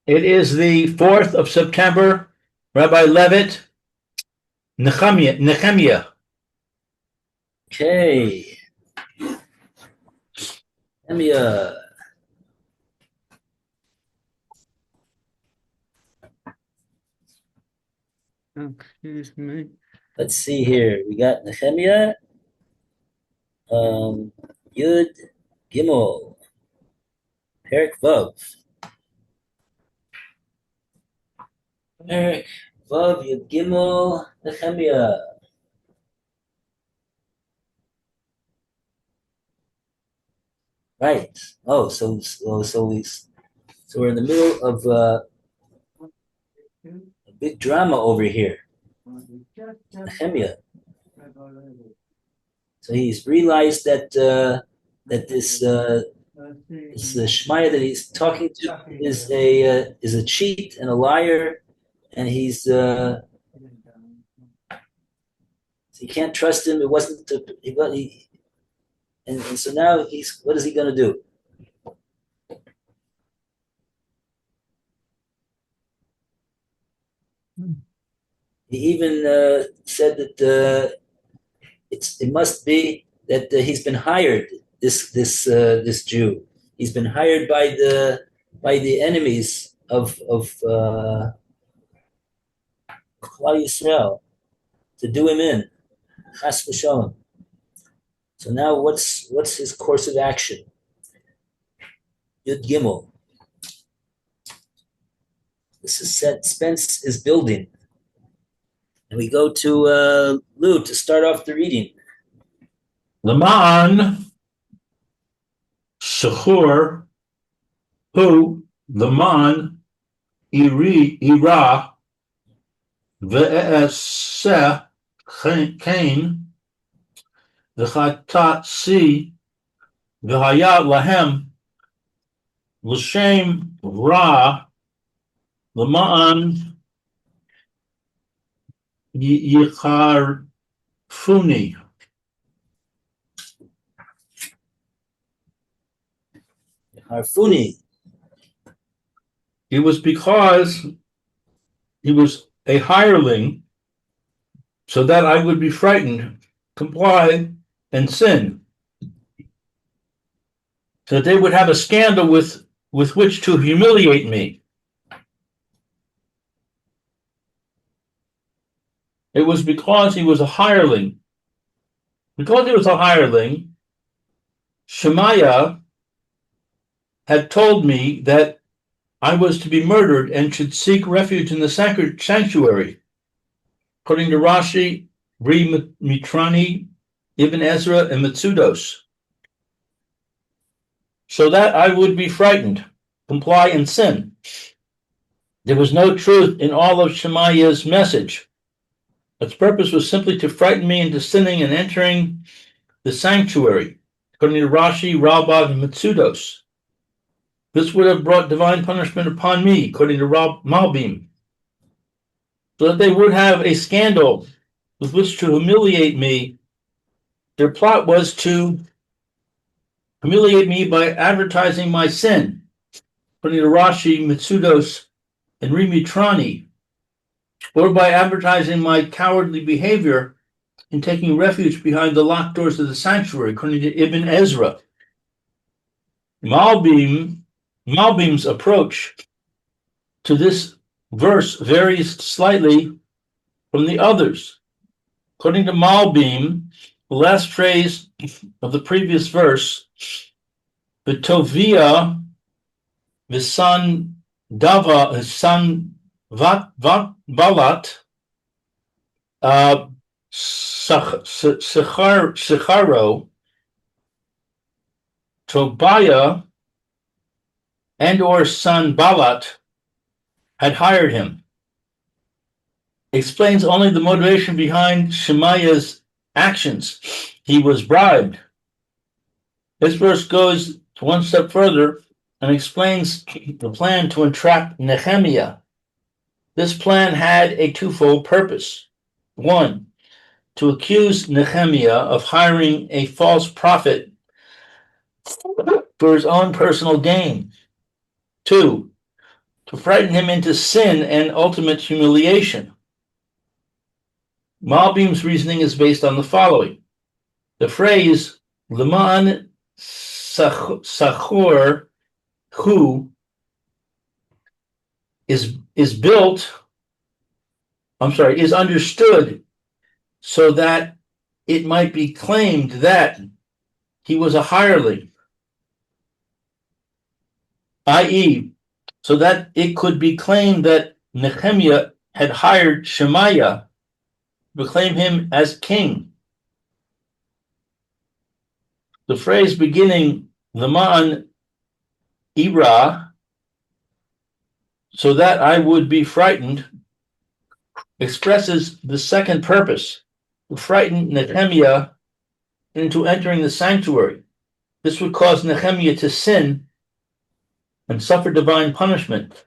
It is the 4th of September. Rabbi Levitt, Nehemia. Okay. Nehemia. Excuse me. Let's see here. We got Nehemia, Yud, Gimel, Perik Vav. Perik Vav, Yud Gimel, Nehemia. Right. Oh, so we're in the middle of a big drama over here. Nehemia. So he's realized that this Shmaya that he's talking to is a cheat and a liar, and he can't trust him. It wasn't and so now he's what is he going to do? He even said that it must be that he's been hired. This Jew, he's been hired by the enemies of Klal Yisrael to do him in. Chas v'shalom. So now what's his course of action? Yud Gimel. The suspense is building. And we go to Lou to start off the reading. Laman Shachur Hu Laman Ira Ve'eseh Cain V'chatat Si V'haya Lahem L'shem Ra Laman Yicharfuni. Harfuni. It was because he was a hireling, so that I would be frightened, comply, and sin. So that they would have a scandal with which to humiliate me. It was because he was a hireling. Because he was a hireling, Shemaiah had told me that I was to be murdered and should seek refuge in the sanctuary. According to Rashi, Ri Mitrani, Ibn Ezra, and Mitsudos. So that I would be frightened, comply, and sin. There was no truth in all of Shemaiah's message. Its purpose was simply to frighten me into sinning and entering the sanctuary, according to Rashi, Ralbag, and Mitsudos. This would have brought divine punishment upon me, according to Malbim, so that they would have a scandal with which to humiliate me. Their plot was to humiliate me by advertising my sin, according to Rashi, Mitsudos, and Rimitrani, or by advertising my cowardly behavior in taking refuge behind the locked doors of the sanctuary, according to Ibn Ezra. Malbim's approach to this verse varies slightly from the others. According to Malbim, the last phrase of the previous verse, V'tovia v'san dava v'san balat Sicharo, Tobiah, and or son Balat had hired him. Explains only the motivation behind Shemaiah's actions. He was bribed. This verse goes one step further and explains the plan to entrap Nehemia. This plan had a twofold purpose. One, to accuse Nehemia of hiring a false prophet for his own personal gain. Two, to frighten him into sin and ultimate humiliation. Malbim's reasoning is based on the following. The phrase Leman Sachor Hu is understood so that it might be claimed that he was a hireling, i.e., so that it could be claimed that Nehemia had hired Shemaiah to proclaim him as king. The phrase beginning Leman Ira, so that I would be frightened, expresses the second purpose, to frighten Nehemia into entering the sanctuary. This would cause Nehemia to sin and suffer divine punishment.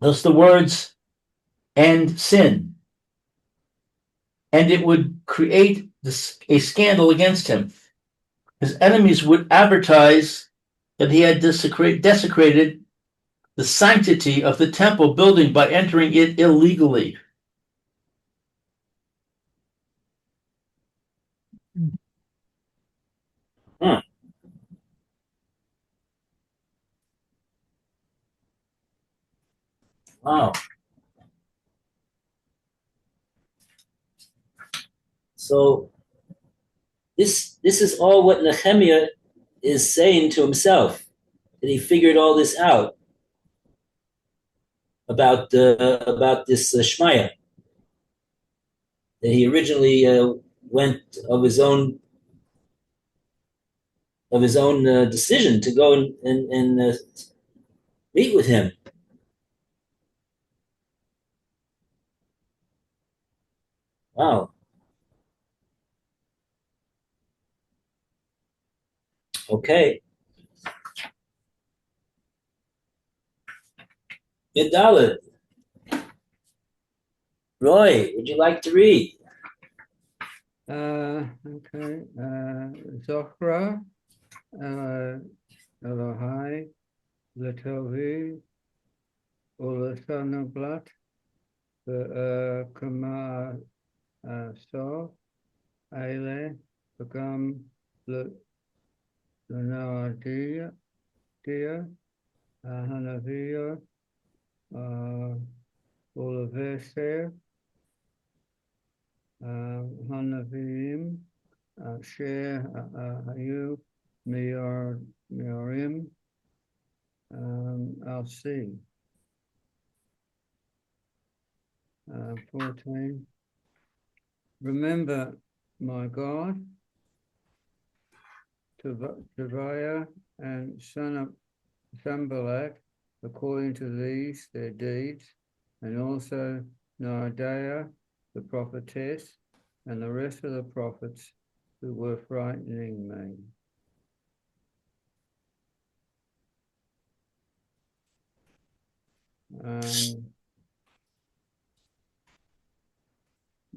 Thus the words "and sin," and it would create a scandal against him. His enemies would advertise that he had desecrated the sanctity of the temple building by entering it illegally. Wow. So this is all what Nehemia is saying to himself, that he figured all this out about this Shmaya, that he originally went of his own decision to go and meet with him. Wow. Okay. Yadalit. Roy, would you like to read? Okay. Zohra, Elohai, Letovi, Ulasanablat, the Kama So, Aile, Begam, Lenoadia, Hanavia, Ulaveser, Hanavim, Share, Hayu, Miorim, I'll see. 14. Remember my God, Tobiah and son of Sanballat, according to these their deeds, and also Noadiah, the prophetess, and the rest of the prophets who were frightening me.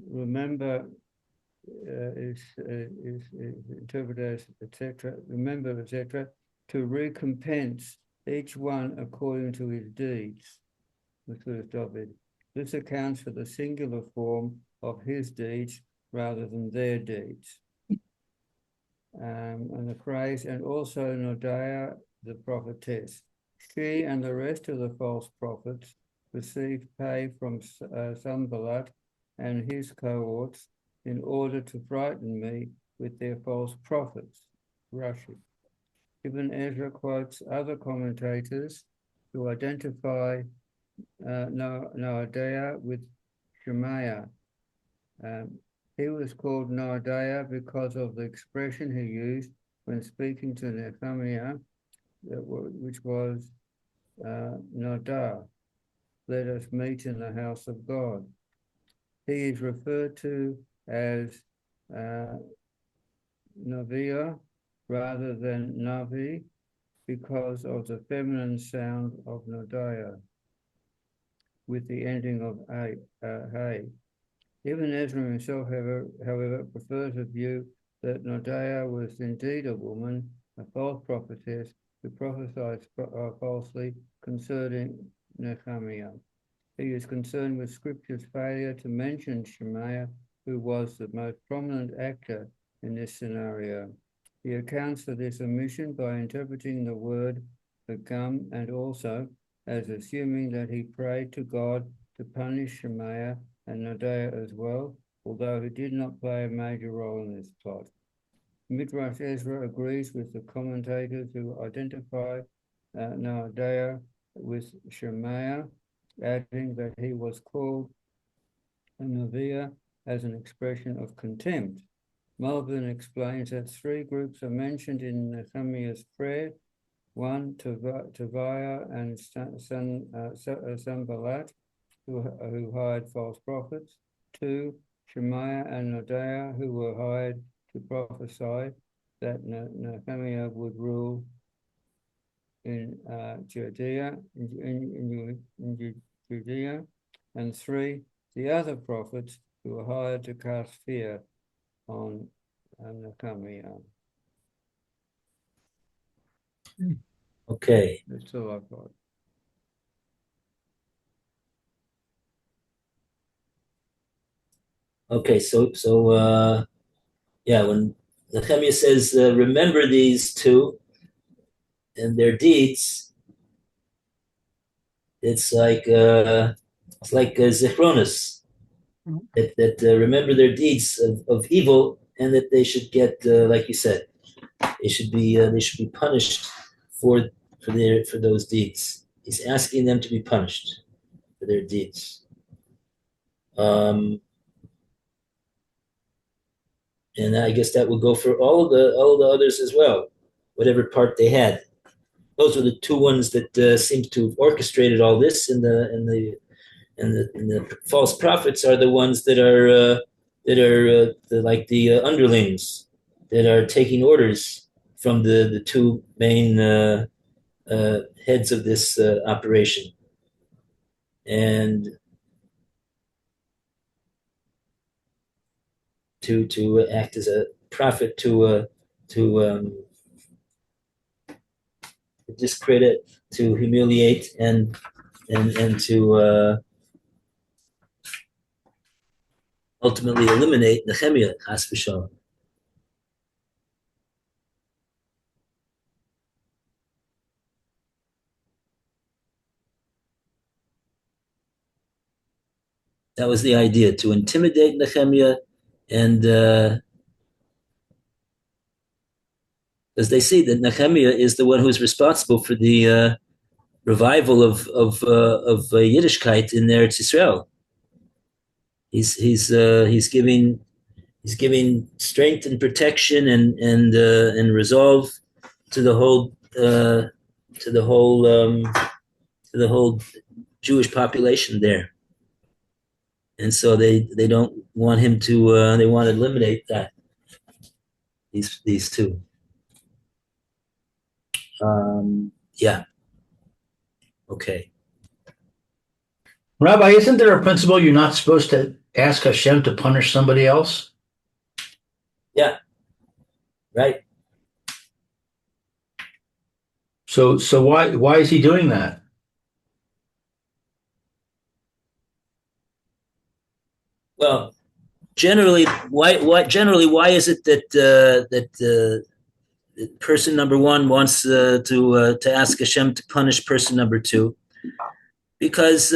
Remember is interpreted as etc. Remember, etc. To recompense each one according to his deeds. This accounts for the singular form of his deeds rather than their deeds. And the phrase, and also Noadiah the prophetess. She and the rest of the false prophets received pay from Sanballat and his cohorts in order to frighten me with their false prophets. Rashi. Ibn Ezra quotes other commentators to identify Noadiah with Shemaiah. He was called Noadiah because of the expression he used when speaking to Nehemia, which was Nodah, let us meet in the house of God. He is referred to as Naviah rather than Navi because of the feminine sound of Noadiah with the ending of hey. Ibn Ezra himself, however, prefers a view that Noadiah was indeed a woman, a false prophetess, who prophesied falsely concerning Nehemia. He is concerned with Scripture's failure to mention Shemaiah, who was the most prominent actor in this scenario. He accounts for this omission by interpreting the word "become" and also as assuming that he prayed to God to punish Shemaiah and Noadiah as well, although he did not play a major role in this plot. Midrash Ezra agrees with the commentators who identify Noadiah with Shemaiah, adding that he was called a Neviah as an expression of contempt. Melvin explains that three groups are mentioned in Nehemiah's prayer: one, Tobiah and Sanballat, who hired false prophets; two, Shemaiah and Noadiah, who were hired to prophesy that Nehemiah would rule in Judea, Judea, and three, the other prophets who were hired to cast fear on Nehemiah. Okay. That's all I've got. Okay, yeah, when Nehemiah says, remember these two and their deeds, it's like Zichronos, that remember their deeds of evil, and that they should get, like you said, they should be punished for those deeds. He's asking them to be punished for their deeds. And I guess that would go for all the others as well, whatever part they had. Those are the two ones that seem to have orchestrated all this, and the false prophets are the ones that are like the underlings that are taking orders from the two main heads of this operation, and to act as a prophet to discredit, to humiliate, and to ultimately eliminate Nehemiah, chas v'shalom. That was the idea, to intimidate Nehemiah, and because they see that Nehemiah is the one who's responsible for the revival of Yiddishkeit in Eretz Yisrael. He's giving strength and protection and resolve to the whole Jewish population there, and so they don't want him to. They want to eliminate that. These two. Yeah. Okay. Rabbi, isn't there a principle you're not supposed to ask Hashem to punish somebody else? Yeah. Right. So why is he doing that? Well, generally, why is it that person number one wants to ask Hashem to punish person number two? Because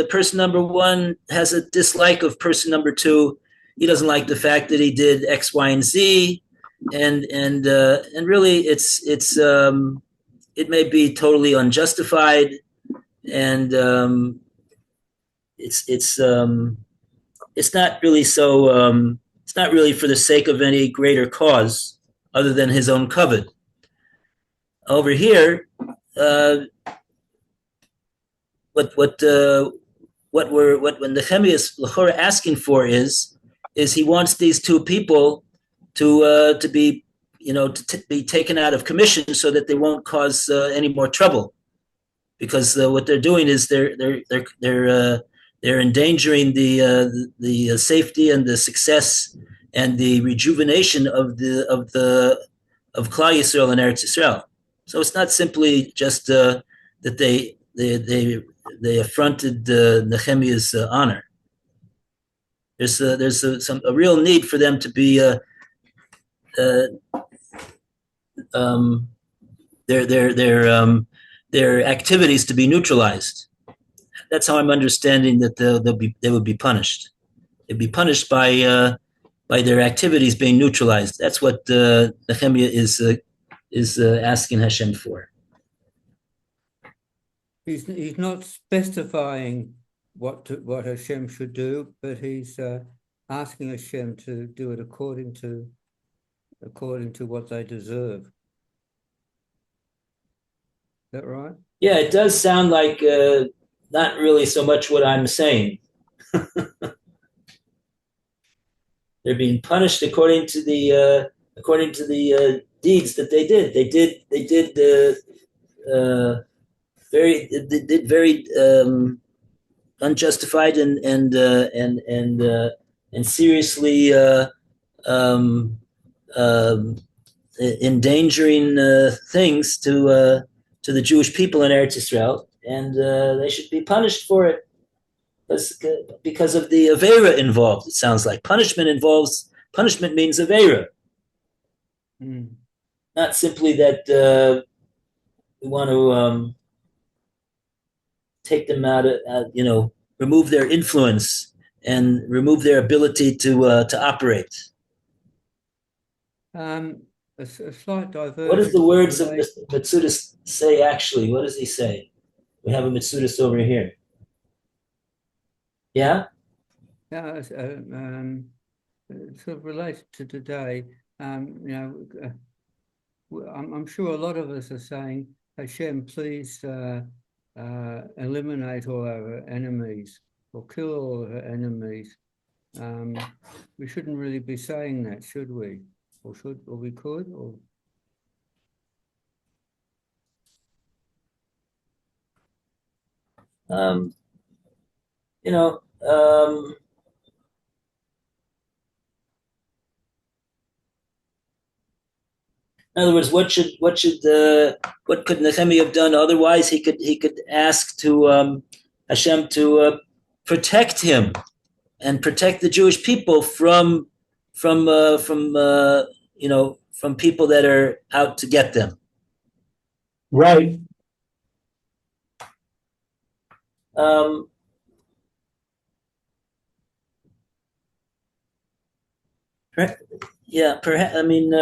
person number one has a dislike of person number two. He doesn't like the fact that he did X, Y, and Z, and really it may be totally unjustified, and it's not really so. It's not really for the sake of any greater cause other than his own covet. Over here, what Nehemiah is l'chora asking for is he wants these two people to be be taken out of commission so that they won't cause any more trouble, because what they're doing is they're endangering the safety and the success and the rejuvenation of Klal Yisrael and Eretz Yisrael. So it's not simply just that they affronted Nehemia's honor. There's a real need for them to be uh, um, their activities to be neutralized. That's how I'm understanding that they would be punished. They'd be punished by their activities being neutralized. That's what Nehemia is asking Hashem for. He's not specifying what Hashem should do, but he's asking Hashem to do it according to what they deserve. Is that right? Yeah, it does sound like not really so much what I'm saying. They're being punished according to the deeds that they did. They did very unjustified and seriously um, um, endangering things to the Jewish people in Eretz Israel, and they should be punished for it because of the avera involved. It sounds like punishment means avera, not simply that we want to take them out of, remove their influence and remove their ability to operate. A slight diversion. What does the words of Metzudas say actually? What does he say? We have a Metzudas over here. Yeah? Yeah, it sort of related to today. I'm sure a lot of us are saying, Hashem, please eliminate all our enemies or kill all our enemies. We shouldn't really be saying that, should we? Or we could? Or in other words, what could Nehemiah have done otherwise? He could ask to Hashem to protect him and protect the Jewish people from people that are out to get them. Right. Yeah, perhaps. I mean,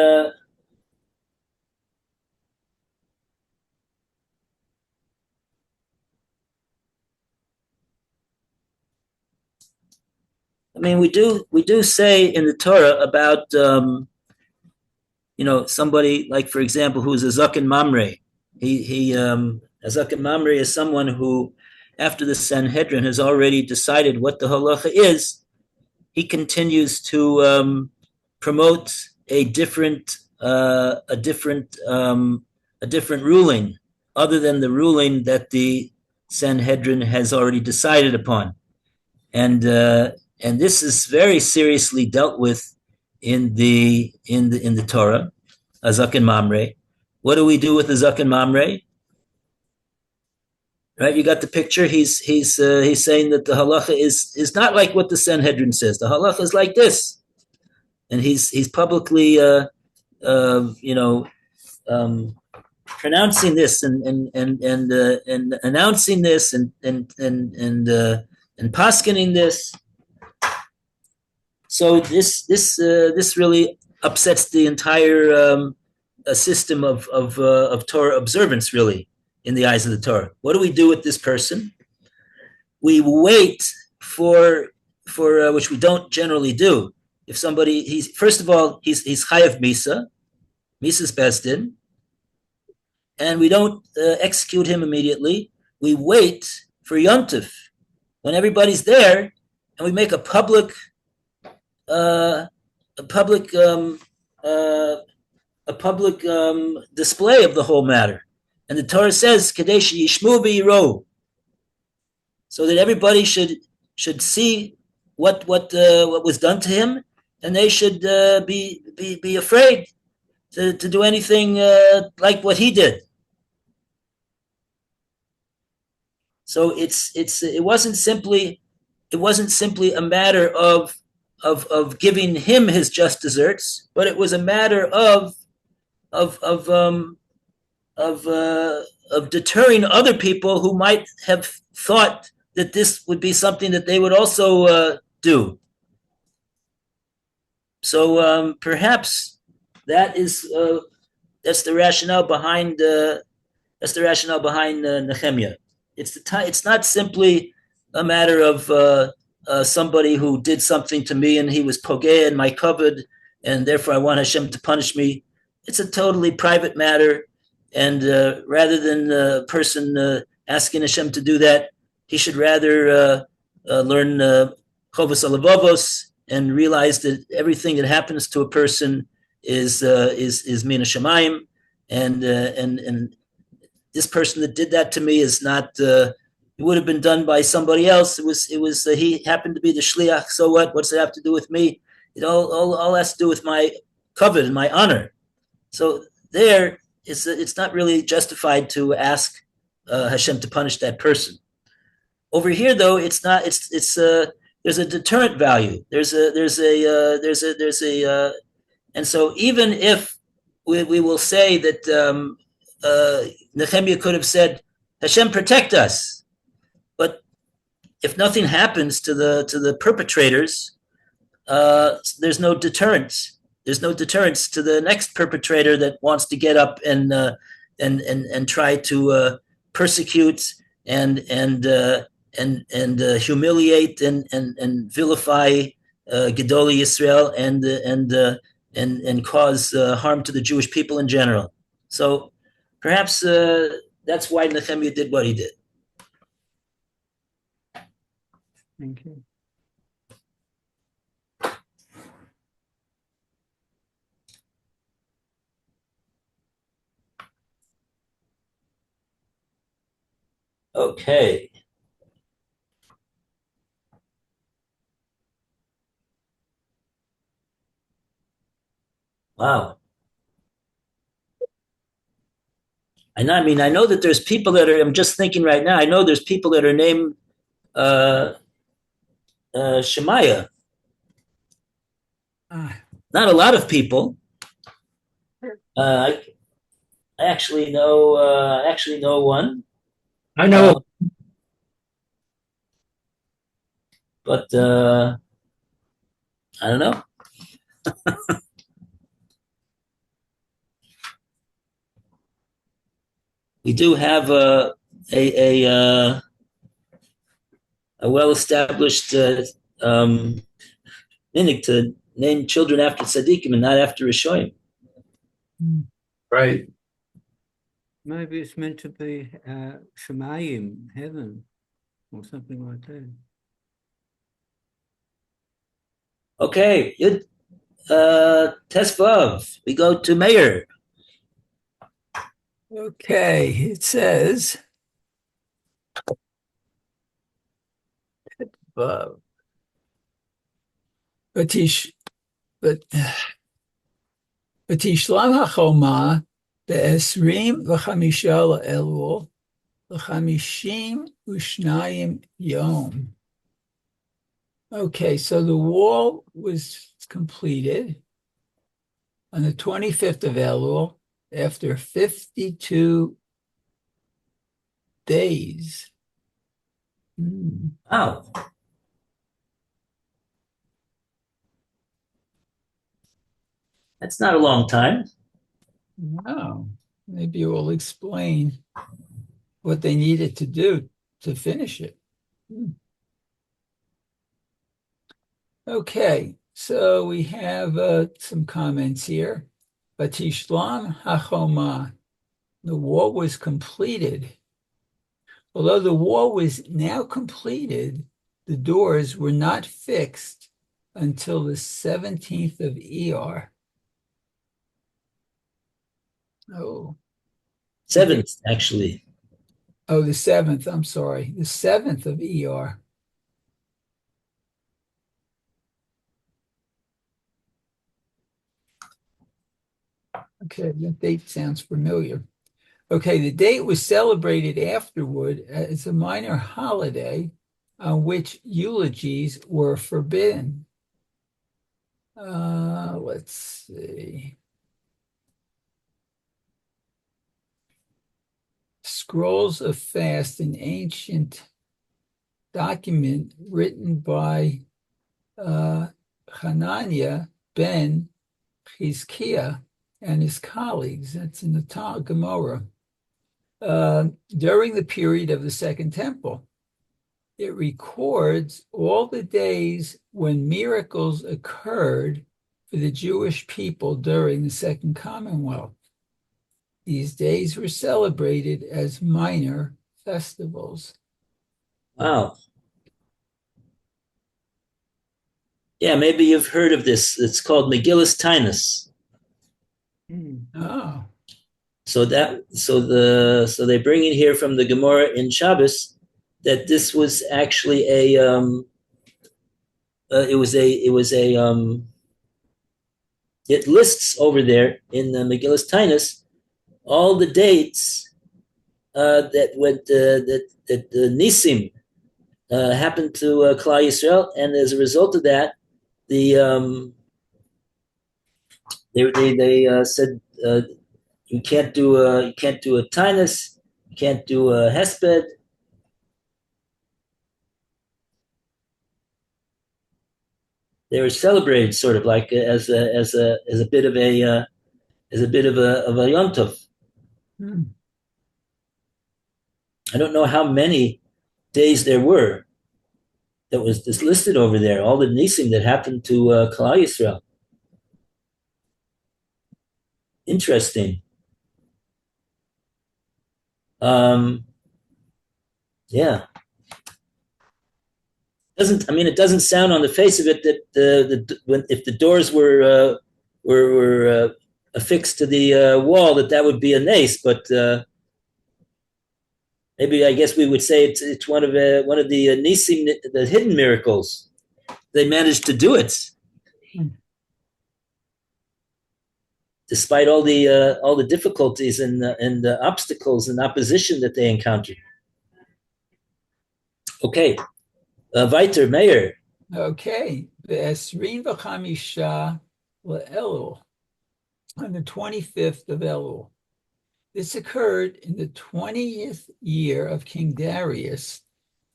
we do say in the Torah about somebody like, for example, who's a Zaken Mamre. A Zaken Mamre is someone who, after the Sanhedrin has already decided what the halacha is, he continues to promote a different ruling other than the ruling that the Sanhedrin has already decided upon, and this is very seriously dealt with in the Torah, a Zaken Mamre. What do we do with the Zaken Mamre? Right, you got the picture. He's saying that the halacha is not like what the Sanhedrin says. The halacha is like this, and he's publicly pronouncing this and announcing this and paskening this. So this really upsets the entire system of Torah observance, really, in the eyes of the Torah. What do we do with this person? We wait for which we don't generally do. If somebody, he's chayav misa's besdin, and we don't execute him immediately. We wait for yontif when everybody's there, and we make a public display of the whole matter. And the Torah says, "Kadesh yishmu v'yiro," so that everybody should see what was done to him, and they should be afraid to do anything like what he did. So it wasn't simply a matter of giving him his just desserts, but it was a matter of of um, of deterring other people who might have thought that this would be something that they would also do. So perhaps that is that's the rationale behind Nehemia. It's not simply a matter of somebody who did something to me and he was pogea in my covered, and therefore I want Hashem to punish me. It's a totally private matter, and rather than a person asking Hashem to do that, he should rather learn chovos halevavos and realize that everything that happens to a person is min hashamayim, and this person that did that to me is not. It would have been done by somebody else. It was. He happened to be the shliach. So what? What's it have to do with me? It all has to do with my covet and my honor. So there, it's not really justified to ask Hashem to punish that person. Over here, though, it's not. It's there's a deterrent value. And so even if we will say that Nehemia could have said, Hashem, protect us. But if nothing happens to the perpetrators, there's no deterrence. There's no deterrence to the next perpetrator that wants to get up and try to persecute and humiliate and vilify Gedolei Yisrael and cause harm to the Jewish people in general. So perhaps that's why Nehemia did what he did. Thank you. Okay. Wow. I know that there's people that are, I'm just thinking right now, I know there's people that are named Shemaiah. Not a lot of people. I actually know one. I know. But I don't know. We do have a well-established minhag to name children after tzaddikim and not after rishoyim. Right. Maybe it's meant to be Shemayim, heaven, or something like that. Okay, Tesvav. We go to Meir. Okay, it says, Vatish, Vatishlam hachoma be'esrim v'chamisha la'elul v'chamishim u'shnayim yom. Okay, so the wall was completed on the 25th of Elul after 52 days. Wow. That's not a long time. Wow. Maybe it will explain what they needed to do to finish it. Okay, so we have some comments here. Vatishlam hachoma. The wall was completed. Although the wall was now completed, the doors were not fixed until the 17th of Iyar. Oh. 7th, actually. Oh, the 7th, I'm sorry. The 7th of Iyar. Okay, that date sounds familiar. Okay, the date was celebrated afterward as a minor holiday on which eulogies were forbidden. Let's see. Scrolls of Fast, an ancient document written by Hananiah ben Chizkiah and his colleagues. That's in the Gemara. During the period of the Second Temple. It records all the days when miracles occurred for the Jewish people during the Second Commonwealth. These days were celebrated as minor festivals. Wow. Yeah, maybe you've heard of this. It's called Megillus Tinus. Oh. So they bring in here from the Gemara in Shabbos that this was actually it lists over there in the Megillus Tinus all the dates that the Nisim happened to Klal Yisrael, and as a result of that, they said you can't do a Tinus, you can't do a Hesped. They were celebrated sort of like as a bit of a Yom Tov. I don't know how many days there were that was just listed over there. All the nisim that happened to Klal Yisrael. Interesting. Yeah. It doesn't sound on the face of it that if the doors were affixed to the wall that would be a nace, but maybe I guess we would say it's one of the nisim, the hidden miracles. They managed to do it despite all the difficulties and the obstacles and opposition that they encountered. Okay. Weiter, Meir. Okay. Ve'esrin v'chamisha le'elul, on the 25th of Elul. This occurred in the 20th year of King Darius,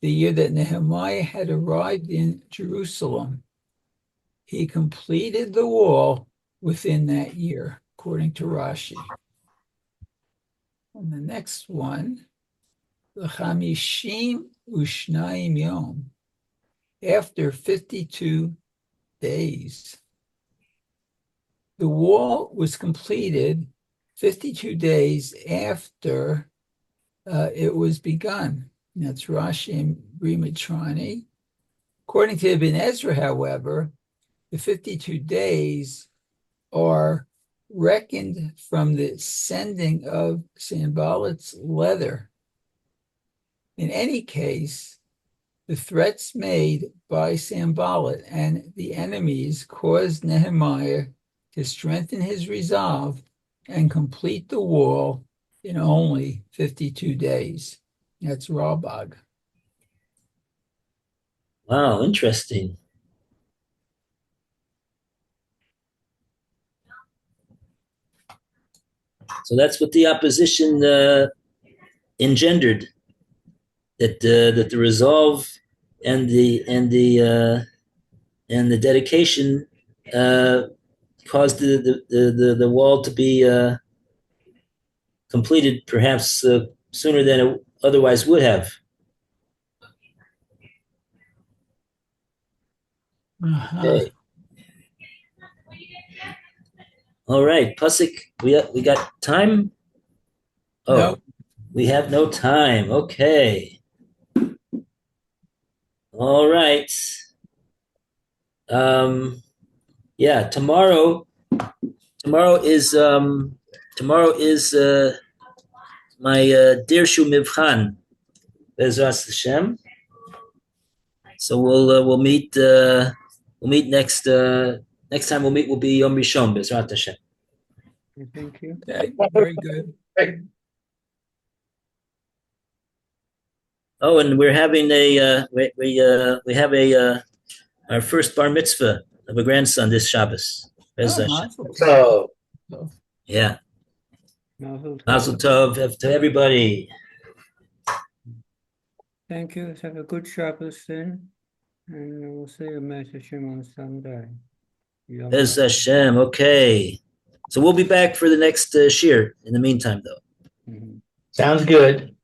the year that Nehemiah had arrived in Jerusalem. He completed the wall within that year, according to Rashi. And the next one, L'chamishim u'shnayim yom, after 52 days. The wall was completed 52 days after it was begun. That's Rashi and Rimatrani. According to Ibn Ezra, however, the 52 days are reckoned from the sending of Sanballat's letter. In any case, the threats made by Sanballat and the enemies caused Nehemiah to strengthen his resolve and complete the wall in only 52 days. That's Rawbag. Wow, interesting. So that's what the opposition engendered. That the resolve and the dedication caused the wall to be completed perhaps sooner than it otherwise would have. Okay. All right, Pusik, we got time? Oh, no. We have no time. Okay. All right. Yeah, tomorrow is my Dirshu Mivchan, Bezras Hashem. So we'll meet next time we'll meet will be Yom Rishon, Bezrat Hashem. Thank you. Okay, very good. Oh, and we're having we have our first bar mitzvah of a grandson this Shabbos. Bez Oh, Hashem. So, Yeah, Mazel tov. Mazel Tov to everybody. Thank you. Have a good Shabbos then. And we'll see you, Mr. Hashem, on Sunday. Yom Bez Tov. Hashem. Okay, so we'll be back for the next shir. In the meantime, though. Mhm. sounds good.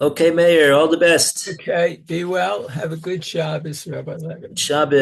Okay, Mayor. All the best. Okay, be well. Have a good Shabbos, Rabbi Levitt. Shabbos.